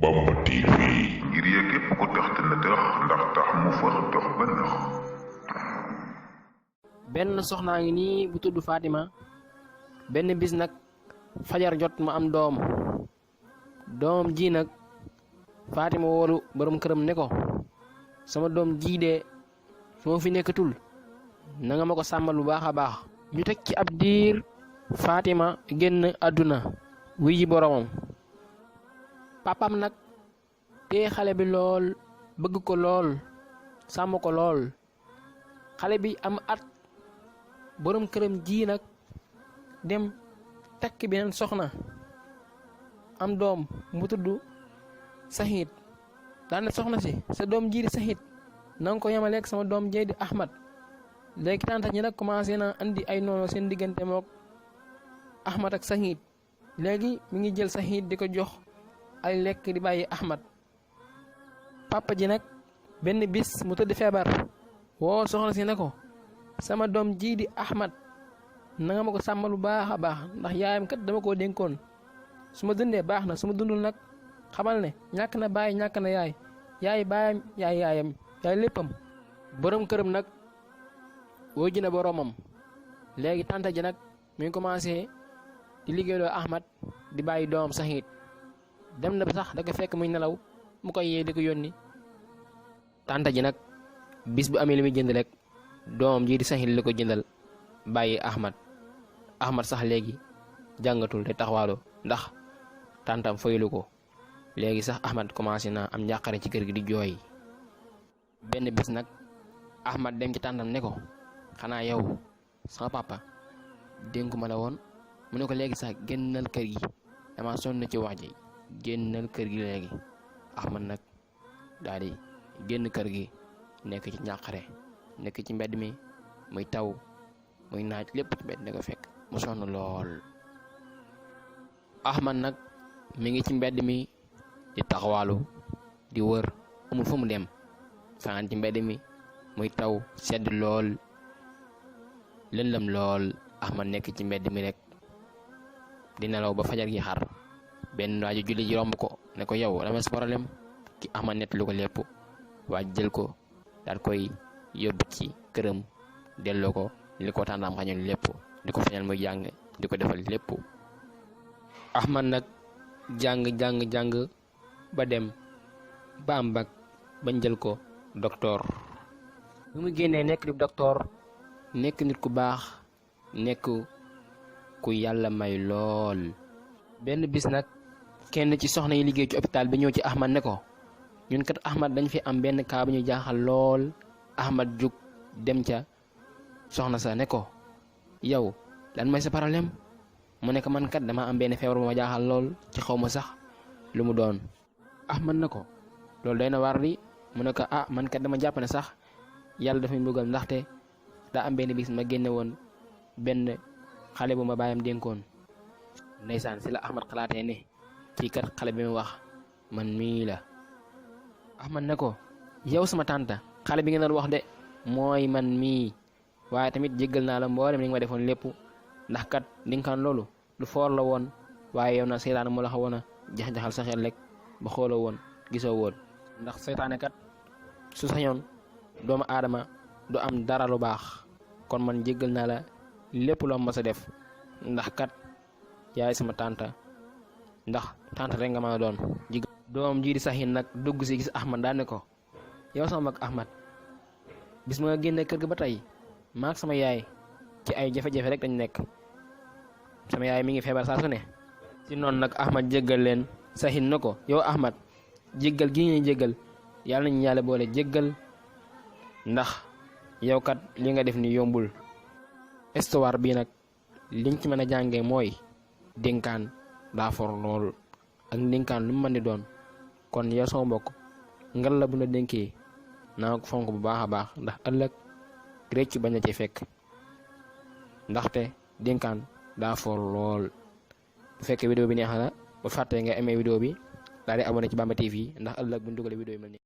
Bamba TV ngir yee képp ku tax te na tax ndax tax mu fax dox ba nax. benn soxnaa ngi nii bu tudd Fatima benn bis nag fajar jot mu am doom ji nag Fatima woolu borom këram ne ko sama doom ji de su ma fi nekkatul na nga ma ko sàmmal bu baax a baax. ñu teg ci ab diir Fatima génn àdduna wuy ji boromam. papam nag téye xale bi lool bëgg ko lool sàmm ko lool xale bi am at borom këram ji nag dem takk beneen soxna am doom mu tudd Sahid daane soxna si sa doom ji di Sahid na nga ko yemaleeg sama doom jee di Ahmad. léegi tànta ñi nag commencé na andi ay noonu seen diggante mook Ahmad ak Sahid léegi mi ngi jël Sahid di ko jox ay lekk di bàyyi Ahmad. papa ji nag benn bis mu tëdd feebar woo soxna si ne ko sama doom ji di Ahmad na nga ma ko sàmmal bu baax a baax ndax yaayam kat dama koo dénkoon su ma dundee baax na su ma dundul nag xamal ne ñàkk na baay ñàkk na yaay baayam yaayam yaay léppam. borom këram nag woo ji na boromam léegi tànta ji nag mi ngi commencé di liggéeyloo Ahmad di bàyyi doomam Sahid dem na sax da ko fekk muy nelaw mu koy yee di ko yónni. tànta ji nag bis bu amee li muy jënd rek doomam ji di Sahid la ko jëndal bàyyi Ahmad sax léegi jàngatul te taxawaalu ndax tàntam faylu ko. léegi sax Ahmad commencé na am njàqare ci kër gi di jooy. benn bis nag Ahmad dem ci tàntam ne ko xanaa yow sama papa dénku ma la woon mu ne ko léegi sax génnal kër gi dama sonn ci wax ji génnal kër gi léegi. Ahmad nag daal di génn kër gi nekk ci njàqare nekk ci mbedd mi muy taw muy naaj lépp ci mbedd ne ko fekk mu sonn lool. Ahmad nag mi ngi ci mbedd mi di taxawaalu di wër amul fu mu dem fanaan ci mbedd mi muy taw sedd lool lëndëm lool. Ahmad nekk ci mbedd mi rek di nelaw ba fajar gi xar benn waaju julli ji romb ko ne ko yow dama sa problème ki Ahmad nett lu ko lépp waaj jël ko daal koy yóbbu ci këram delloo ko li ko tàndaam xañoon lépp di ko fañal muy jàng di ko defal lépp. Ahmad nag jàng ba dem ba am bac bañ jël ko docteur. bi mu génnee nekk di docteur nekk nit ku baax nekk ku yàlla may lool. benn bis nag kenn ci soxna yi liggéey ci hôpital bi ñëw ci Ahmad ne ko ñun kat Ahmad dañ fi am benn cas bu ñu jaaxal lool. Ahmad jug dem ca soxna sa ne ko yow lan mooy sa problème mu ne ko man kat dama am benn feebar bu ma jaaxal lool ci xaw ma sax lu mu doon. Ahmad na ko loolu day na war di mu ne ko man kat dama jàpp ne sax yàlla dafa mbugal ndaxte daa am benn bis ma génne woon benn xale bu ma baayam dénkoon. ndeysaan si la Ahmad xalaatee ne kii kat xale bi mu wax man mii la. Ahmad ne ko yow sama tànta xale bi nga doon wax de mooy man mii waaye tamit jéggal naa la mboolem li nga ma defoon lépp ndax kat ndinkaan loolu lu foor la woon waaye yow na seytaane moo la xawoon a jax-jaxal sa xel rek ba xooloo woon gisoo woon ndax seytaane kat su sañoon doomu aadama du am dara lu baax kon man jéggal naa la lépp loo ma sa def ndax kat yaay sama tànta ndax tànta rek nga mën a doon. doom ji di Sahid nag dugg si gis Ahmad daane ko yow sama mag Ahmad bis ma nga génne kër ga ba tey maak sama yaay ci ay jafe-jafe rek dañ nekk sama yaay mi ngi feebar saa su ne. si noonu nag Ahmad jéggal leen. Sahid na ko yow Ahmad jéggal gi ñuy jéggal yàlla nañu yàlla boole jéggal ndax yow kat li nga def ni yombul. histoire bii nag liñ ci mën a jàngee mooy dénkaan daa for lool ak dénkaan lu mu mën di doon kon yow sama mbokk ngal la bu la dénkee naa ko fonk bu baax a baax ndax ëllëg réccu bañ la ci fekk ndaxte dénkaan daa for lool. bu fekkee vidéo bi neex na bu fàttee nga aimé vidéo bi daal di abonné ci Bamba TV ndax ëllëg bu ñu dugalee vidéo yi mel nii